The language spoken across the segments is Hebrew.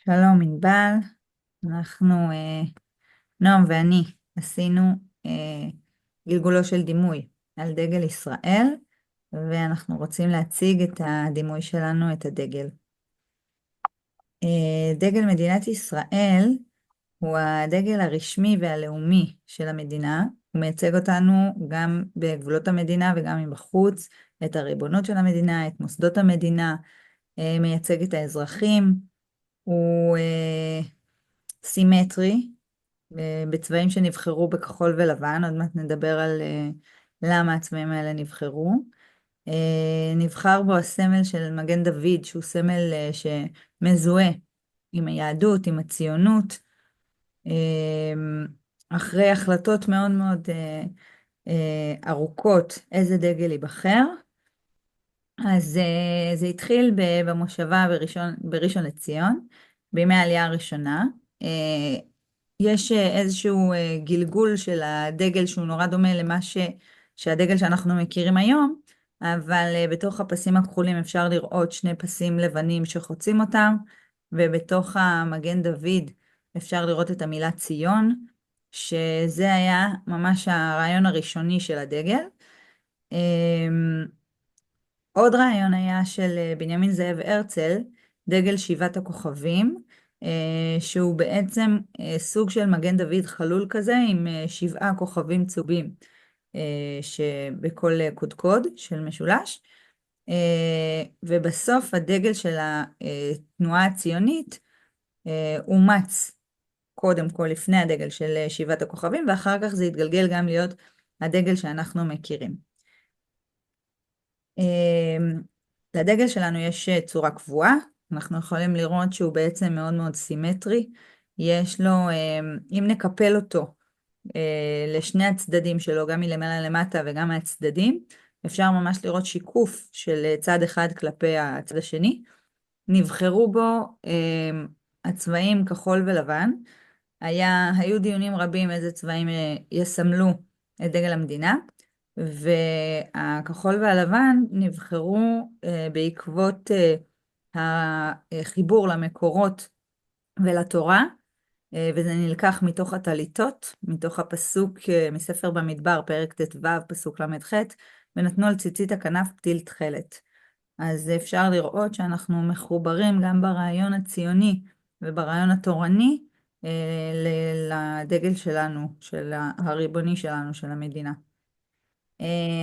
שלום ענבל, נועם ואני, עשינו אה, גלגולו של דימוי על דגל ישראל, ואנחנו רוצים להציג את הדימוי שלנו, את הדגל. דגל מדינת ישראל הוא הדגל הרשמי והלאומי של המדינה. הוא מייצג אותנו גם בגבולות המדינה וגם מבחוץ, את הריבונות של המדינה, את מוסדות המדינה, מייצג את האזרחים. הוא סימטרי, בצבעים שנבחרו בכחול ולבן. עוד מעט נדבר על למה הצבעים האלה נבחרו. נבחר בו הסמל של מגן דוד, שהוא סמל שמזוהה עם היהדות, עם הציונות, אחרי החלטות מאוד מאוד ארוכות איזה דגל ייבחר. אז זה התחיל במושבה בראשון לציון, בימי העלייה הראשונה. יש איזשהו גלגול של הדגל שהוא נורא דומה שהדגל שאנחנו מכירים היום, אבל בתוך הפסים הכחולים אפשר לראות שני פסים לבנים שחוצים אותם, ובתוך המגן דוד אפשר לראות את המילה ציון, שזה היה ממש הרעיון הראשוני של הדגל. עוד רעיון היה של בנימין זאב הרצל, דגל שבעת הכוכבים, שהוא בעצם סוג של מגן דוד חלול כזה עם 7 כוכבים צהובים שבכל קודקוד של משולש. ובסוף הדגל של התנועה הציונית אומץ קודם כל לפני הדגל של 7 הכוכבים, ואחר כך זה התגלגל גם להיות הדגל שאנחנו מכירים. לדגל שלנו יש צורה קבועה, אנחנו יכולים לראות שהוא בעצם מאוד מאוד סימטרי. יש לו, אם נקפל אותו לשני הצדדים שלו, גם מלמעלה למטה וגם מהצדדים, אפשר ממש לראות שיקוף של צד אחד כלפי הצד השני. נבחרו בו הצבעים כחול ולבן. היו דיונים רבים איזה צבעים יסמלו את דגל המדינה, והכחול והלבן נבחרו בעקבות החיבור למקורות ולתורה, וזה נלקח מתוך הטליתות, מתוך הפסוק מספר במדבר, פרק ט"ו, פסוק ל"ח, ונתנו על ציצית הכנף פתיל תכלת. אז אפשר לראות שאנחנו מחוברים גם ברעיון הציוני וברעיון התורני לדגל שלנו, של הריבוני שלנו, של המדינה.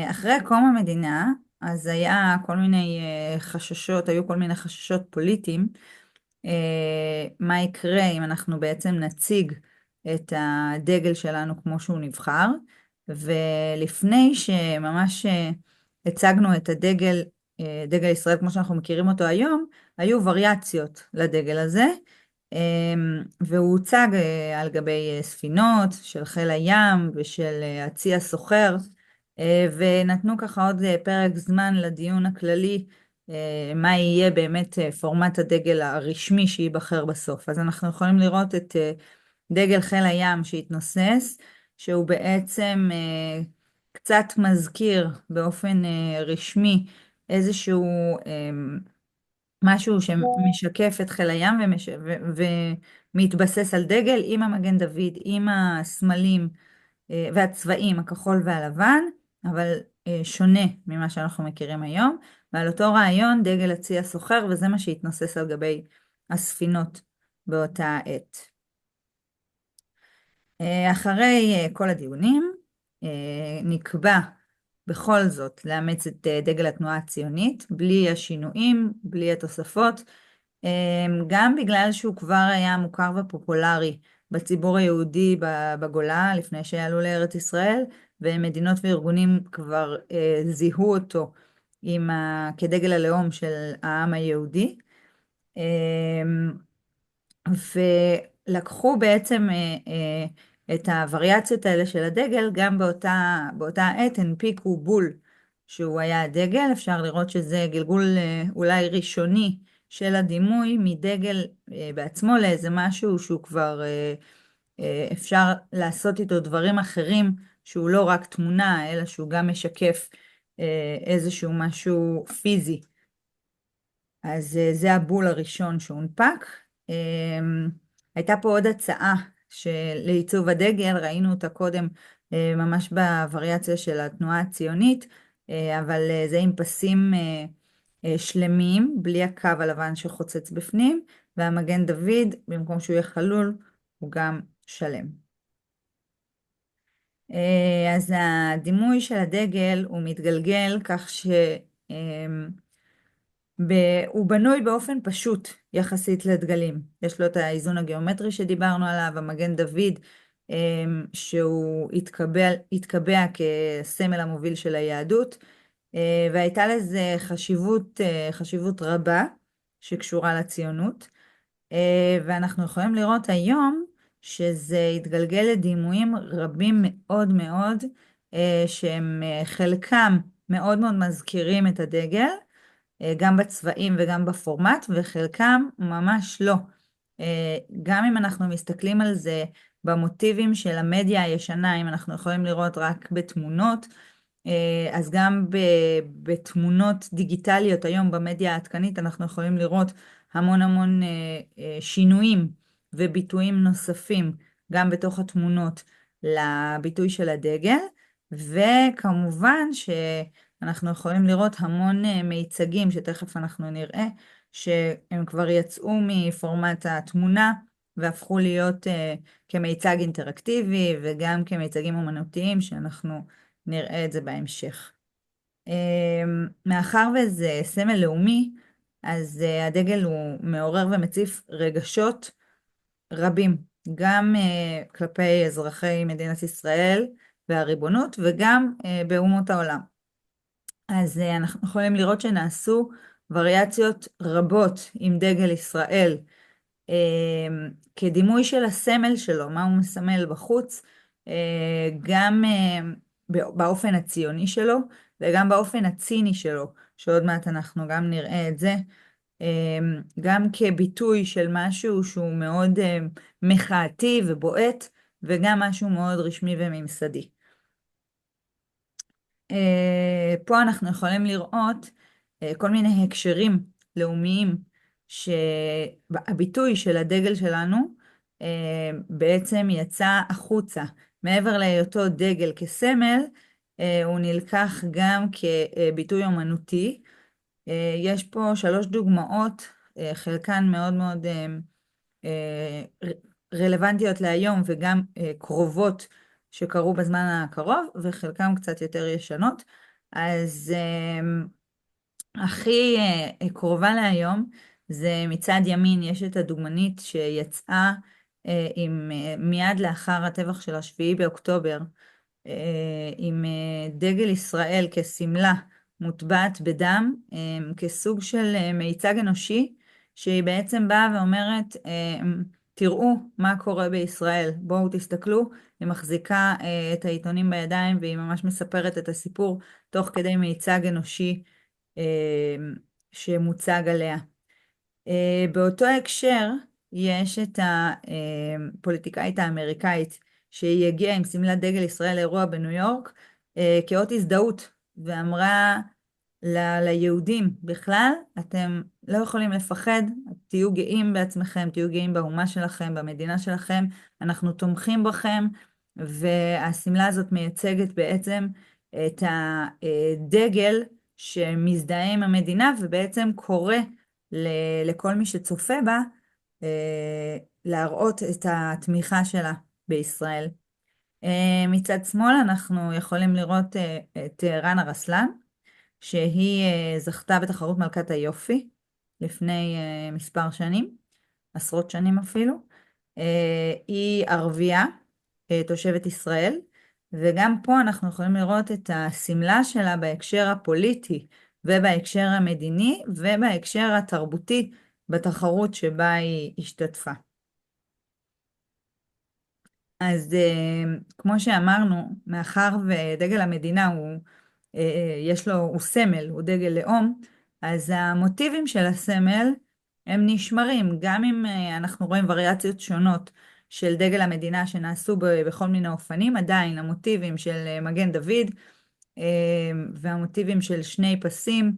אחרי קום המדינה, אז היו כל מיני חששות פוליטיים, מה יקרה אם אנחנו בעצם נציג את הדגל שלנו כמו שהוא נבחר, ולפני שממש הצגנו את דגל ישראל כמו שאנחנו מכירים אותו היום, היו וריאציות לדגל הזה, והוא הוצג על גבי ספינות של חיל הים ושל הצי הסוחר, ונתנו ככה עוד פרק זמן לדיון הכללי, מה יהיה באמת פורמט הדגל הרשמי שייבחר בסוף. אז אנחנו יכולים לראות את דגל חיל הים שהתנוסס, שהוא בעצם קצת מזכיר באופן רשמי איזשהו משהו שמשקף את חיל הים ומתבסס על דגל עם המגן דוד, עם הסמלים והצבעים, הכחול והלבן, אבל שונה ממה שאנחנו מכירים היום, ועל אותו רעיון דגל הצי הסוחר, וזה מה שהתנוסס על גבי הספינות באותה עת. אחרי כל הדיונים נקבע בכל זאת לאמץ את דגל התנועה הציונית, בלי השינויים, בלי התוספות, גם בגלל שהוא כבר היה מוכר ופופולרי בציבור היהודי בגולה לפני שעלו לארץ ישראל, ומדינות וארגונים כבר זיהו אותו כדגל הלאום של העם היהודי, ולקחו בעצם את הווריאציות האלה של הדגל, גם באותה עת הנפיקו בול שהוא היה הדגל. אפשר לראות שזה גלגול אולי ראשוני של הדימוי מדגל בעצמו לאיזה משהו שהוא כבר אפשר לעשות איתו דברים אחרים, שהוא לא רק תמונה אלא שהוא גם משקף איזשהו משהו פיזי. אז זה הבול הראשון שהונפק. הייתה פה עוד הצעה לעיצוב הדגל, ראינו אותה קודם ממש בווריאציה של התנועה הציונית, אבל זה עם פסים שלמים, בלי הקו הלבן שחוצץ בפנים, והמגן דוד, במקום שהוא יהיה חלול, הוא גם שלם. אז הדימוי של הדגל הוא מתגלגל כך הוא בנוי באופן פשוט יחסית לדגלים. יש לו את האיזון הגיאומטרי שדיברנו עליו, המגן דוד, שהוא התקבע כסמל המוביל של היהדות, והייתה לזה חשיבות רבה שקשורה לציונות, ואנחנו יכולים לראות היום שזה התגלגל לדימויים רבים מאוד מאוד, שהם חלקם מאוד מאוד מזכירים את הדגל, גם בצבעים וגם בפורמט, וחלקם ממש לא. גם אם אנחנו מסתכלים על זה במוטיבים של המדיה הישנה, אם אנחנו יכולים לראות רק בתמונות, אז גם בתמונות דיגיטליות היום במדיה העדכנית אנחנו יכולים לראות המון שינויים וביטויים נוספים גם בתוך התמונות לביטוי של הדגל, וכמובן שאנחנו יכולים לראות המון מיצגים שתכף אנחנו נראה שהם כבר יצאו מפורמט התמונה והפכו להיות כמיצג אינטראקטיבי וגם כמיצגים אומנותיים שאנחנו נראה את זה בהמשך. מאחר וזה סמל לאומי, אז הדגל הוא מעורר ומציף רגשות רבים, גם כלפי אזרחי מדינת ישראל והריבונות, וגם באומות העולם. אז אנחנו יכולים לראות שנעשו וריאציות רבות עם דגל ישראל, כדימוי של הסמל שלו, מה הוא מסמל בחוץ, גם באופן הציוני שלו וגם באופן הציני שלו, שעוד מעט אנחנו גם נראה את זה, גם כביטוי של משהו שהוא מאוד מחאתי ובועט, וגם משהו מאוד רשמי וממסדי. פה אנחנו יכולים לראות כל מיני הקשרים לאומיים שהביטוי של הדגל שלנו בעצם יצא החוצה. מעבר להיותו דגל כסמל, הוא נלקח גם כביטוי אומנותי. יש פה 3 דוגמאות, חלקן מאוד מאוד רלוונטיות להיום וגם קרובות שקרו בזמן הקרוב, וחלקן קצת יותר ישנות. אז הכי קרובה להיום זה מצד ימין, יש את הדוגמנית שיצאה מיד לאחר הטבח של 7 באוקטובר, עם דגל ישראל כסמלה מוטבעת בדם, כסוג של מיצג אנושי, שהיא בעצם באה ואומרת, תראו מה קורה בישראל, בואו תסתכלו, היא מחזיקה את העיתונים בידיים, והיא ממש מספרת את הסיפור, תוך כדי מיצג אנושי שמוצג עליה. באותו הקשר, יש את הפוליטיקאית האמריקאית, שהיא הגיעה עם סמלת דגל ישראל לאירוע בניו יורק, כאות הזדהות, ואמרה ליהודים בכלל, אתם לא יכולים לפחד, תהיו גאים בעצמכם, תהיו גאים באומה שלכם, במדינה שלכם, אנחנו תומכים בכם, והסמלה הזאת מייצגת בעצם את הדגל שמזדהה עם המדינה, ובעצם קורא לכל מי שצופה בה, להראות את התמיכה שלה בישראל. מצד שמאל אנחנו יכולים לראות את רנה רסלן, שהיא זכתה בתחרות מלכת היופי לפני מספר שנים, עשרות שנים אפילו. היא ערבייה, תושבת ישראל, וגם פה אנחנו יכולים לראות את הסמלה שלה בהקשר הפוליטי ובהקשר המדיני ובהקשר התרבותי בתחרות שבה היא השתתפה. אז כמו שאמרנו, מאחר ודגל המדינה הוא סמל, הוא דגל לאום, אז המוטיבים של הסמל הם נשמרים, גם אם אנחנו רואים וריאציות שונות של דגל המדינה שנעשו בכל מיני אופנים, עדיין המוטיבים של מגן דוד והמוטיבים של 2 פסים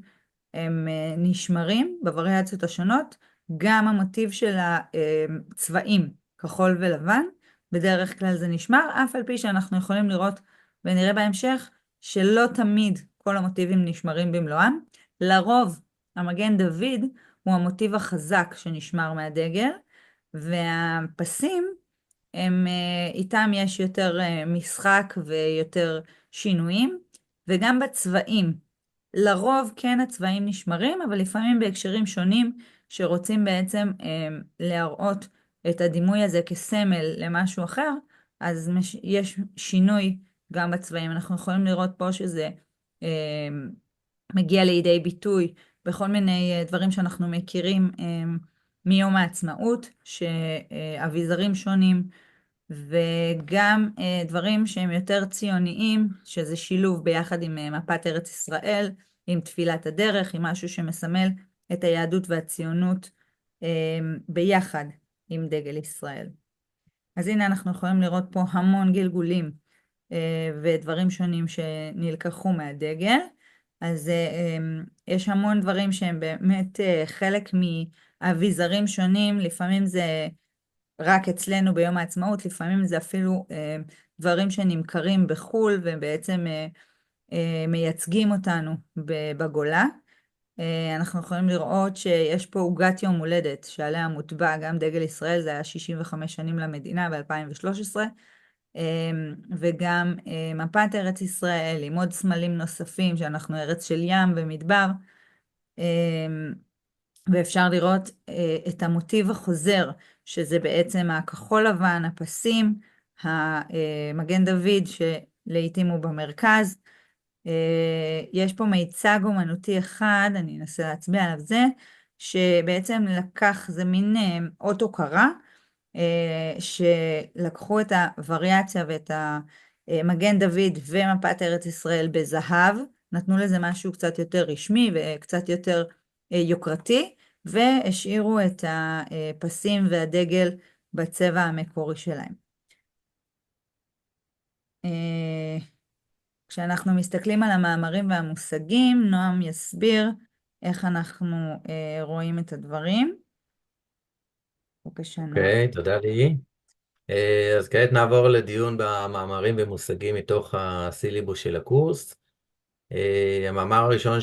הם נשמרים בווריאציות השונות, גם המוטיב של הצבעים, כחול ולבן, בדרך כלל זה נשמר, אף על פי שאנחנו יכולים לראות, ונראה בהמשך, שלא תמיד כל המוטיבים נשמרים במלואם. לרוב, המגן דוד הוא המוטיב החזק שנשמר מהדגל, והפסים, איתם יש יותר משחק ויותר שינויים, וגם בצבעים. לרוב כן הצבעים נשמרים, אבל לפעמים בהקשרים שונים שרוצים בעצם להראות את הדימוי הזה כסמל למשהו אחר, אז יש שינוי גם בצבעים. אנחנו יכולים לראות פה שזה מגיע לידי ביטוי בכל מיני דברים שאנחנו מכירים מיום העצמאות, שאביזרים שונים, וגם דברים שהם יותר ציוניים, שזה שילוב ביחד עם מפת ארץ ישראל, עם תפילת הדרך, עם משהו שמסמל את היהדות והציונות ביחד עם דגל ישראל. אז הנה אנחנו יכולים לראות פה המון גלגולים ודברים שונים שנלקחו מהדגל. אז יש המון דברים שהם באמת חלק מאביזרים שונים, לפעמים זה רק אצלנו ביום העצמאות, לפעמים זה אפילו דברים שנמכרים בחול ובעצם מייצגים אותנו בגולה. אנחנו יכולים לראות שיש פה עוגת יום הולדת שעליה מוטבע גם דגל ישראל, זה היה 65 שנים למדינה ב-2013, וגם מפת ארץ ישראל עם עוד סמלים נוספים שאנחנו ארץ של ים ומדבר, ואפשר לראות את המוטיב החוזר, שזה בעצם הכחול לבן, הפסים, המגן דוד שלעיתים הוא במרכז. יש פה מיצג אומנותי אחד, אני אנסה להצביע עליו זה, שבעצם לקח, זה מין אוטו קרה, שלקחו את הווריאציה ואת המגן דוד ומפת ארץ ישראל בזהב, נתנו לזה משהו קצת יותר רשמי וקצת יותר יוקרתי, והשאירו את הפסים והדגל בצבע המקורי שלהם. כשאנחנו מסתכלים על המאמרים והמושגים, נועם יסביר איך אנחנו רואים את הדברים. בבקשה, נועם. אוקיי, תודה לי. אז כעת נעבור לדיון במאמרים ומושגים מתוך הסילבוס של הקורס. המאמר הראשון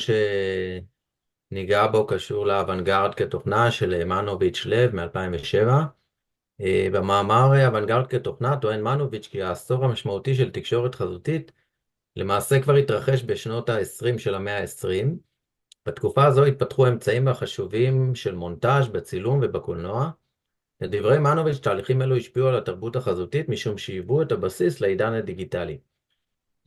שניגע בו קשור לאוונגרד כתוכנה של מנוביץ' לב מ-2007. במאמר אוונגרד כתוכנה טוען מנוביץ' כי העשור המשמעותי של תקשורת חזותית למעשה כבר התרחש בשנות ה-20 של המאה ה-20. בתקופה הזו התפתחו האמצעים החשובים של מונטאז' בצילום ובקולנוע. לדברי מנוביץ', תהליכים אלו השפיעו על התרבות החזותית משום שהיוו את הבסיס לעידן הדיגיטלי.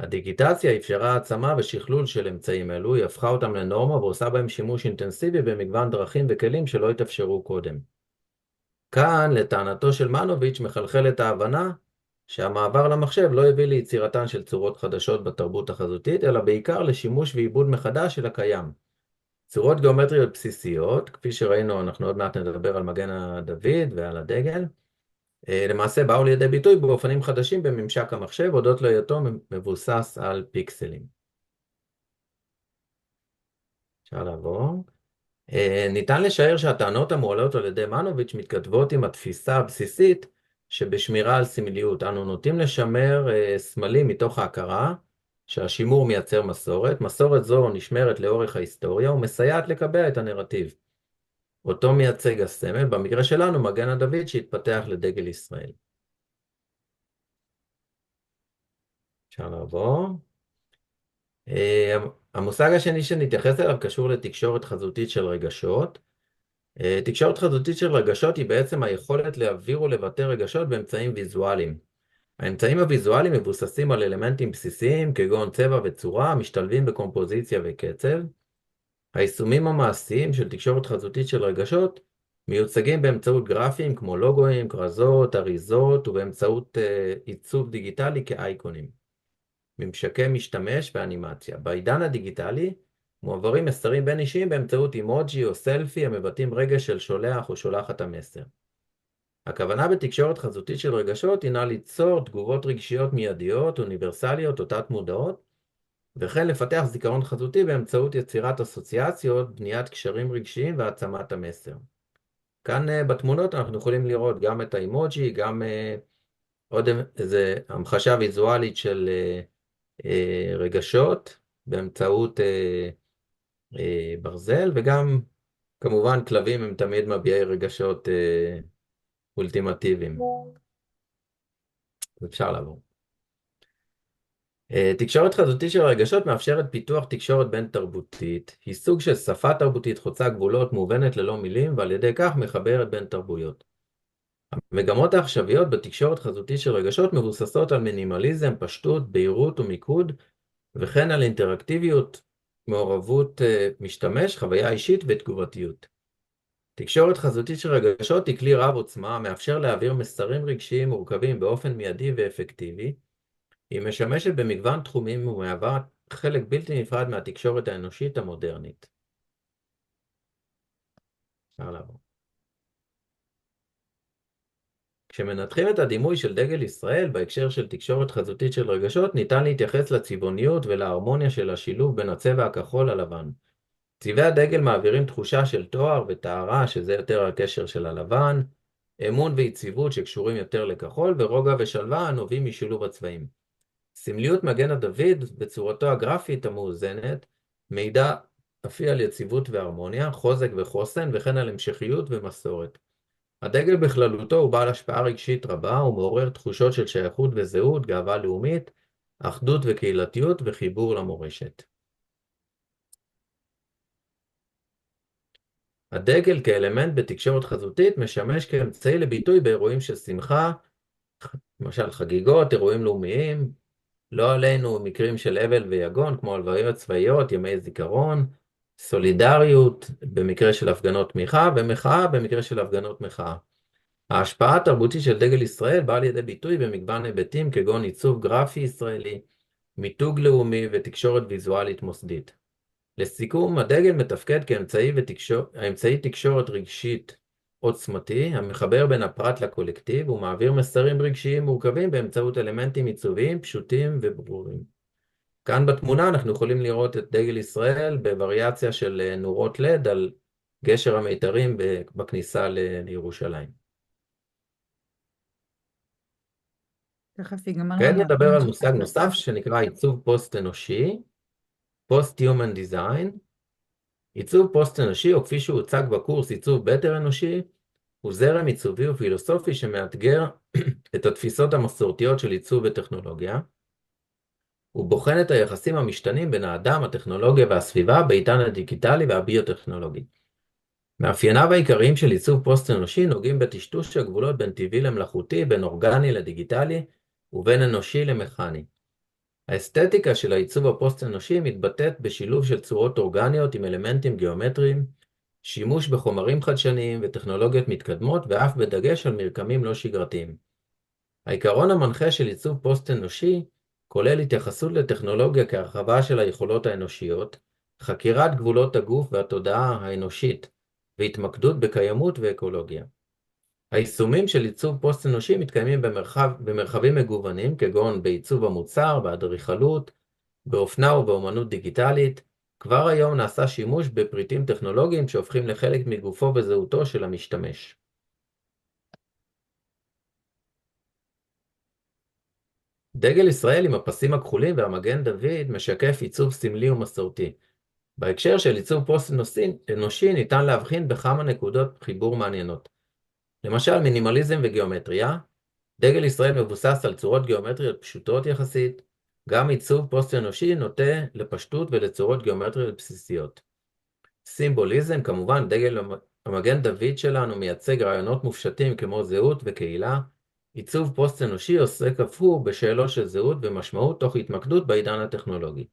הדיגיטציה אפשרה העצמה ושכלול של אמצעים אלו, היא הפכה אותם לנורמה ועושה בהם שימוש אינטנסיבי במגוון דרכים וכלים שלא התאפשרו קודם. כאן, לטענתו של מנוביץ', מחלחלת ההבנה שהמעבר למחשב לא הביא ליצירתן של צורות חדשות בתרבות החזותית, אלא בעיקר לשימוש ועיבוד מחדש של הקיים. צורות גיאומטריות בסיסיות, כפי שראינו, אנחנו עוד מעט נדבר על מגן הדוד ועל הדגל, למעשה באו לידי ביטוי באופנים חדשים בממשק המחשב, הודות להיותו מבוסס על פיקסלים. אפשר לעבור. ניתן לשער שהטענות המועלות על ידי מנוביץ' מתכתבות עם התפיסה הבסיסית שבשמירה על סמליות. אנו נוטים לשמר סמלים מתוך ההכרה שהשימור מייצר מסורת. מסורת זו נשמרת לאורך ההיסטוריה ומסייעת לקבע את הנרטיב. אותו מייצג הסמל, במקרה שלנו מגן הדוד שהתפתח לדגל ישראל. אפשר לעבור. המושג השני שנתייחס אליו קשור לתקשורת חזותית של רגשות. תקשורת חזותית של רגשות היא בעצם היכולת להעביר ולבטא רגשות באמצעים ויזואליים. האמצעים הוויזואליים מבוססים על אלמנטים בסיסיים כגון צבע וצורה, משתלבים בקומפוזיציה וקצב. היישומים המעשיים של תקשורת חזותית של רגשות מיוצגים באמצעות גרפים כמו לוגויים, כרזות, אריזות ובאמצעות עיצוב דיגיטלי כאייקונים. ממשקי משתמש ואנימציה. בעידן הדיגיטלי מועברים מסרים בין אישיים באמצעות אימוג'י או סלפי המבטאים רגש של שולח או שולחת המסר. הכוונה בתקשורת חזותית של רגשות הינה ליצור תגובות רגשיות מיידיות, אוניברסליות או תת-מודעות, וכן לפתח זיכרון חזותי באמצעות יצירת אסוציאציות, בניית קשרים רגשיים והעצמת המסר. כאן בתמונות אנחנו יכולים לראות גם את האימוג'י, גם עוד איזה המחשה ויזואלית של רגשות באמצעות ברזל, וגם כמובן כלבים הם תמיד מביעי רגשות אולטימטיביים. אז אפשר לעבור. תקשורת חזותית של רגשות מאפשרת פיתוח תקשורת בין תרבותית. היא סוג של שפה תרבותית חוצה גבולות, מובנת ללא מילים, ועל ידי כך מחברת בין תרבויות. המגמות העכשוויות בתקשורת חזותית של רגשות מבוססות על מינימליזם, פשטות, בהירות ומיקוד, וכן על אינטראקטיביות, מעורבות משתמש, חוויה אישית ותגובתיות. תקשורת חזותית של רגשות היא כלי רב עוצמה, המאפשר להעביר מסרים רגשיים מורכבים באופן מיידי ואפקטיבי. היא משמשת במגוון תחומים ומהווה חלק בלתי נפרד מהתקשורת האנושית המודרנית. אפשר לעבור. כשמנתחים את הדימוי של דגל ישראל בהקשר של תקשורת חזותית של רגשות, ניתן להתייחס לצבעוניות ולהרמוניה של השילוב בין הצבע הכחול הלבן. צבעי הדגל מעבירים תחושה של תואר וטהרה, שזה יותר הקשר של הלבן, אמון ויציבות שקשורים יותר לכחול, ורוגע ושלווה הנובעים משילוב הצבעים. סמליות מגן הדוד בצורתו הגרפית המאוזנת מעידה אף היא על יציבות והרמוניה, חוזק וחוסן, וכן על המשכיות ומסורת. הדגל בכללותו הוא בעל השפעה רגשית רבה, ומעורר תחושות של שייכות וזהות, גאווה לאומית, אחדות וקהילתיות וחיבור למורשת. הדגל כאלמנט בתקשורת חזותית משמש כאמצעי לביטוי באירועים של שמחה, למשל חגיגות, אירועים לאומיים, לא עלינו מקרים של אבל ויגון, כמו הלוויות צבאיות, ימי זיכרון, סולידריות במקרה של הפגנות תמיכה, ומחאה במקרה של הפגנות מחאה. ההשפעה התרבותית של דגל ישראל באה לידי ביטוי במגוון היבטים כגון עיצוב גרפי ישראלי, מיתוג לאומי ותקשורת ויזואלית מוסדית. לסיכום, הדגל מתפקד כאמצעי תקשורת רגשית עוצמתי, המחבר בין הפרט לקולקטיב, ומעביר מסרים רגשיים מורכבים באמצעות אלמנטים עיצוביים, פשוטים וברורים. כאן בתמונה אנחנו יכולים לראות את דגל ישראל בווריאציה של נורות לד על גשר המיתרים בכניסה לירושלים. תכף ייגמר כעת לנו נדבר הזמן על של מושג ההקלטה. נוסף שנקרא עיצוב פוסט-אנושי, Post-Human Design. עיצוב פוסט-אנושי, או כפי שהוצג בקורס עיצוב בטר-אנושי, הוא זרם עיצובי ופילוסופי שמאתגר את התפיסות המסורתיות של עיצוב וטכנולוגיה. הוא בוחן את היחסים המשתנים בין האדם, הטכנולוגיה והסביבה בעידן הדיגיטלי והביוטכנולוגי. מאפייניו העיקריים של עיצוב פוסט-אנושי נוגעים בטשטוש הגבולות בין טבעי למלאכותי, בין אורגני לדיגיטלי ובין אנושי למכני. האסתטיקה של העיצוב הפוסט-אנושי מתבטאת בשילוב של צורות אורגניות עם אלמנטים גיאומטריים, שימוש בחומרים חדשניים וטכנולוגיות מתקדמות, ואף בדגש על מרקמים לא שגרתיים. העיקרון המנחה של עיצוב פוסט-אנושי כולל התייחסות לטכנולוגיה כהרחבה של היכולות האנושיות, חקירת גבולות הגוף והתודעה האנושית, והתמקדות בקיימות ואקולוגיה. היישומים של עיצוב פוסט-אנושי מתקיימים במרחבים מגוונים, כגון בעיצוב המוצר, באדריכלות, באופנה ובאמנות דיגיטלית. כבר היום נעשה שימוש בפריטים טכנולוגיים שהופכים לחלק מגופו וזהותו של המשתמש. דגל ישראל עם הפסים הכחולים והמגן דוד משקף עיצוב סמלי ומסורתי. בהקשר של עיצוב פוסט-אנושי ניתן להבחין בכמה נקודות חיבור מעניינות. למשל, מינימליזם וגיאומטריה. דגל ישראל מבוסס על צורות גיאומטריות פשוטות יחסית. גם עיצוב פוסט-אנושי נוטה לפשטות ולצורות גיאומטריות בסיסיות. סימבוליזם, כמובן, דגל המגן דוד שלנו מייצג רעיונות מופשטים כמו זהות וקהילה. עיצוב פוסט-אנושי עוסק אף הוא בשאלות של זהות ומשמעות תוך התמקדות בעידן הטכנולוגי.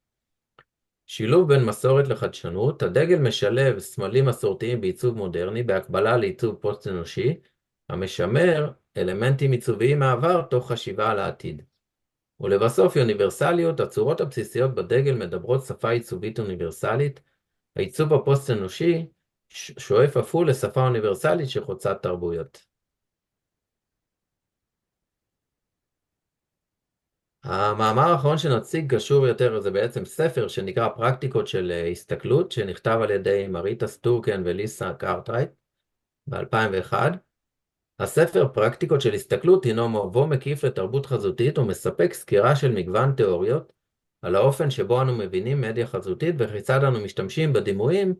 שילוב בין מסורת לחדשנות, הדגל משלב סמלים מסורתיים בעיצוב מודרני בהקבלה לעיצוב פוסט-אנושי, המשמר אלמנטים עיצוביים מהעבר תוך חשיבה על העתיד. ולבסוף, אוניברסליות, הצורות הבסיסיות בדגל מדברות שפה עיצובית אוניברסלית. העיצוב הפוסט-אנושי שואף אף הוא לשפה אוניברסלית שחוצת תרבויות. המאמר האחרון שנציג קשור יותר, זה בעצם ספר שנקרא פרקטיקות של הסתכלות, שנכתב על ידי מריטה סטורקן וליסה קארטרייט. ב-2001. הספר פרקטיקות של הסתכלות הינו מבוא מקיף לתרבות חזותית ומספק סקירה של מגוון תיאוריות על האופן שבו אנו מבינים מדיה חזותית וכיצד אנו משתמשים בדימויים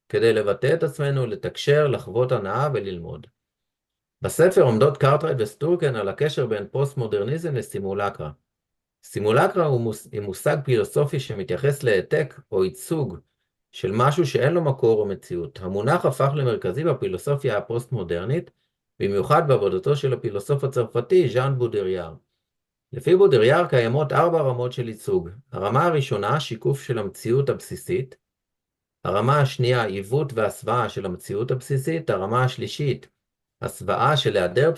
כדי לבטא את עצמנו, לתקשר, לחוות הנאה וללמוד. בספר עומדות קרטרייט וסטורקן על הקשר בין פוסט-מודרניזם לסימולקרה. סימולקרה הוא מושג פילוסופי שמתייחס להעתק או ייצוג של משהו שאין לו מקור או מציאות. המונח הפך למרכזי בפילוסופיה הפוסט-מודרנית, במיוחד בעבודתו של הפילוסוף הצרפתי ז'אן בודריאר. לפי בודריאר קיימות 4 רמות של ייצוג. הרמה הראשונה, שיקוף של המציאות הבסיסית. הרמה השנייה, עיוות והסוואה של המציאות הבסיסית. הרמה השלישית, הסוואה של היעדר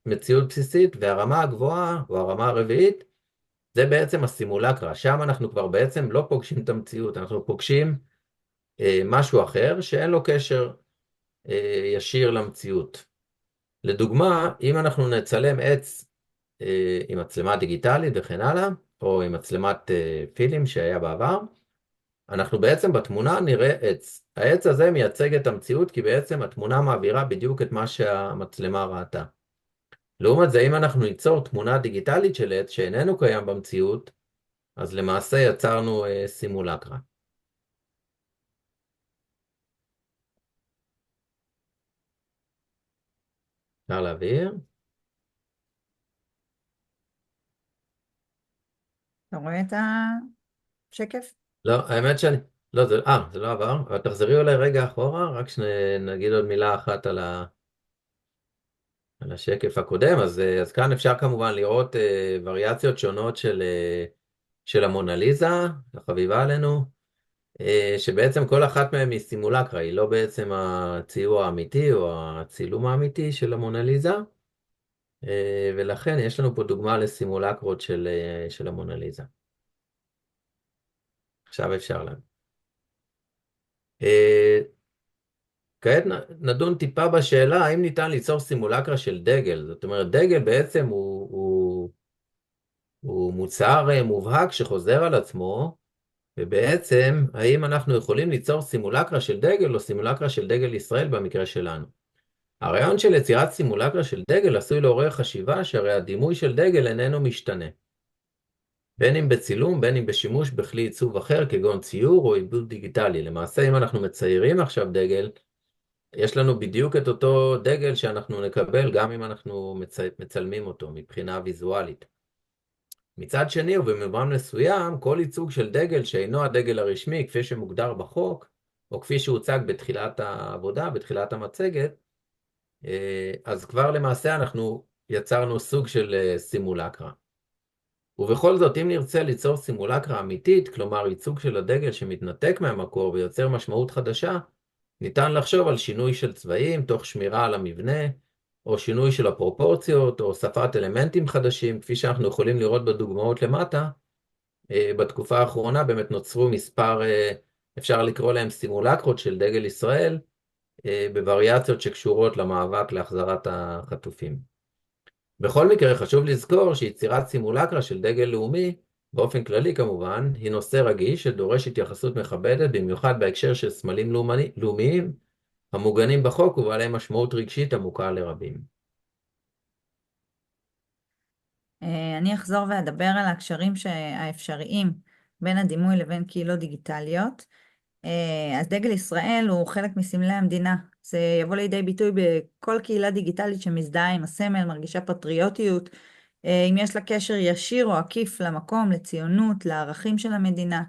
מציאות בסיסית. והרמה הגבוהה, או הרמה הרביעית, זה בעצם הסימולקרה. שם אנחנו כבר בעצם לא פוגשים את המציאות, אנחנו פוגשים משהו אחר שאין לו קשר ישיר למציאות. לדוגמה, אם אנחנו נצלם עץ עם מצלמה דיגיטלית וכן הלאה, או עם מצלמת פילים שהיה בעבר, אנחנו בעצם בתמונה נראה עץ. העץ הזה מייצג את המציאות כי בעצם התמונה מעבירה בדיוק את מה שהמצלמה ראתה. לעומת זה, אם אנחנו ניצור תמונה דיגיטלית של עץ שאיננו קיים במציאות, אז למעשה יצרנו סימולקרה. אפשר להעביר? אתה רואה את השקף? לא, האמת שאני... לא, זה לא עבר, אבל תחזרי אולי רגע אחורה, רק שנגיד עוד מילה אחת על השקף הקודם. אז כאן אפשר כמובן לראות וריאציות שונות של המונליזה, החביבה עלינו, שבעצם כל אחת מהן היא סימולקרה, היא לא בעצם הציור האמיתי או הצילום האמיתי של המונליזה, ולכן יש לנו פה דוגמה לסימולקרות של המונליזה. עכשיו אפשר לנו. כעת נדון טיפה בשאלה האם ניתן ליצור סימולקרה של דגל. זאת אומרת, דגל בעצם הוא מוצר מובהק שחוזר על עצמו, ובעצם האם אנחנו יכולים ליצור סימולקרה של דגל או סימולקרה של דגל ישראל במקרה שלנו. הרעיון של יצירת סימולקרה של דגל עשוי לעורר חשיבה שהרי הדימוי של דגל איננו משתנה. בין אם בצילום, בין אם בשימוש בכלי עיצוב אחר כגון ציור או עיבוד דיגיטלי. למעשה, אם אנחנו מציירים עכשיו דגל, יש לנו בדיוק את אותו דגל שאנחנו נקבל גם אם אנחנו מצלמים אותו מבחינה ויזואלית. מצד שני, ובמובן מסוים, כל ייצוג של דגל שאינו הדגל הרשמי, כפי שמוגדר בחוק, או כפי שהוצג בתחילת העבודה, בתחילת המצגת, אז כבר למעשה אנחנו יצרנו סוג של סימולקרה. ובכל זאת, אם נרצה ליצור סימולקרה אמיתית, כלומר ייצוג של הדגל שמתנתק מהמקור ויוצר משמעות חדשה, ניתן לחשוב על שינוי של צבעים תוך שמירה על המבנה, או שינוי של הפרופורציות, או הוספת אלמנטים חדשים, כפי שאנחנו יכולים לראות בדוגמאות למטה. בתקופה האחרונה באמת נוצרו מספר, אפשר לקרוא להם סימולקרות של דגל ישראל, בווריאציות שקשורות למאבק להחזרת החטופים. בכל מקרה חשוב לזכור שיצירת סימולקרה של דגל לאומי, באופן כללי כמובן, היא נושא רגיש שדורש התייחסות מכבדת, במיוחד בהקשר של סמלים לאומיים, המוגנים בחוק ובעלי משמעות רגשית עמוקה לרבים. אני אחזור ואדבר על הקשרים האפשריים בין הדימוי לבין קהילות דיגיטליות. אז דגל ישראל הוא חלק מסמלי המדינה. זה יבוא לידי ביטוי בכל קהילה דיגיטלית שמזדהה עם הסמל, מרגישה פטריוטיות, אם יש לה קשר ישיר או עקיף למקום, לציונות, לערכים של המדינה.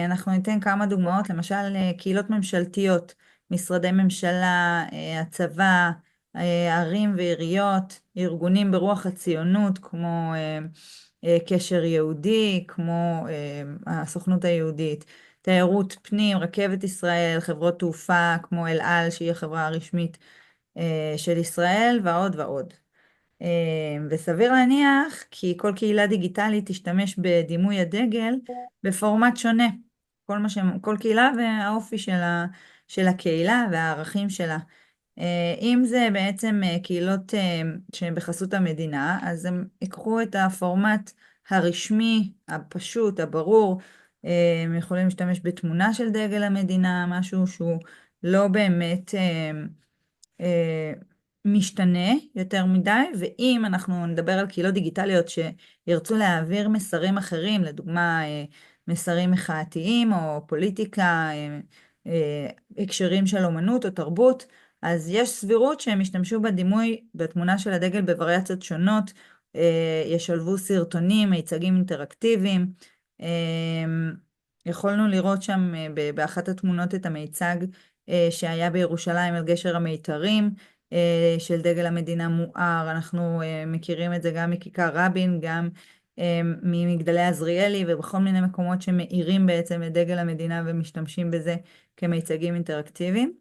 אנחנו ניתן כמה דוגמאות, למשל קהילות ממשלתיות, משרדי ממשלה, הצבא, ערים ועיריות, ארגונים ברוח הציונות, כמו קשר יהודי, כמו הסוכנות היהודית, תיירות פנים, רכבת ישראל, חברות תעופה כמו אל על, שהיא החברה הרשמית של ישראל, ועוד ועוד. וסביר להניח כי כל קהילה דיגיטלית תשתמש בדימוי הדגל בפורמט שונה. כל קהילה והאופי של הקהילה והערכים שלה. אם זה בעצם קהילות שהן בחסות המדינה, אז הם ייקחו את הפורמט הרשמי, הפשוט, הברור. הם יכולים להשתמש בתמונה של דגל המדינה, משהו שהוא לא באמת אה, משתנה יותר מדי, ואם אנחנו נדבר על קהילות דיגיטליות שירצו להעביר מסרים אחרים, לדוגמה מסרים מחאתיים או פוליטיקה, הקשרים של אומנות או תרבות, אז יש סבירות שהם ישתמשו בדימוי, בתמונה של הדגל בווריאציות שונות, ישלבו סרטונים, מיצגים אינטראקטיביים. יכולנו לראות שם באחת התמונות את המיצג שהיה בירושלים על גשר המיתרים, של דגל המדינה מואר. אנחנו מכירים את זה גם מכיכר רבין, גם ממגדלי עזריאלי, ובכל מיני מקומות שמאירים בעצם את דגל המדינה ומשתמשים בזה כמיצגים אינטראקטיביים.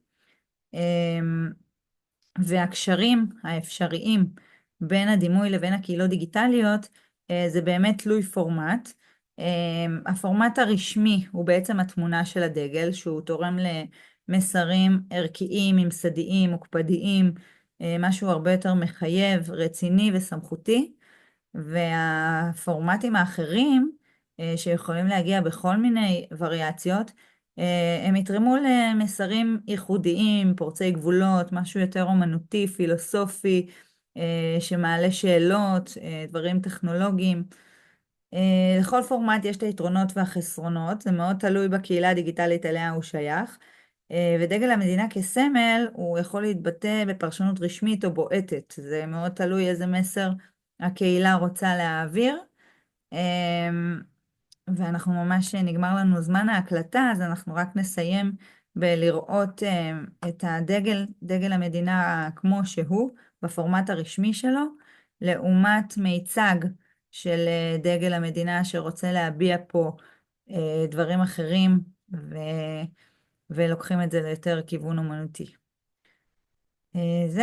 והקשרים האפשריים בין הדימוי לבין הקהילות דיגיטליות, זה באמת תלוי פורמט. הפורמט הרשמי הוא בעצם התמונה של הדגל, שהוא תורם למסרים ערכיים, ממסדיים, מוקפדיים, משהו הרבה יותר מחייב, רציני וסמכותי. והפורמטים האחרים, שיכולים להגיע בכל מיני וריאציות, הם יתרמו למסרים ייחודיים, פורצי גבולות, משהו יותר אומנותי, פילוסופי, שמעלה שאלות, דברים טכנולוגיים. לכל פורמט יש את היתרונות והחסרונות, זה מאוד תלוי בקהילה הדיגיטלית אליה הוא שייך, ודגל המדינה כסמל הוא יכול להתבטא בפרשנות רשמית או בועטת, זה מאוד תלוי איזה מסר הקהילה רוצה להעביר. ואנחנו ממש נגמר לנו זמן ההקלטה, אז אנחנו רק נסיים בלראות את הדגל, דגל המדינה כמו שהוא, בפורמט הרשמי שלו, לעומת מיצג של דגל המדינה שרוצה להביע פה דברים אחרים, ולוקחים את זה ליותר כיוון אומנותי. זה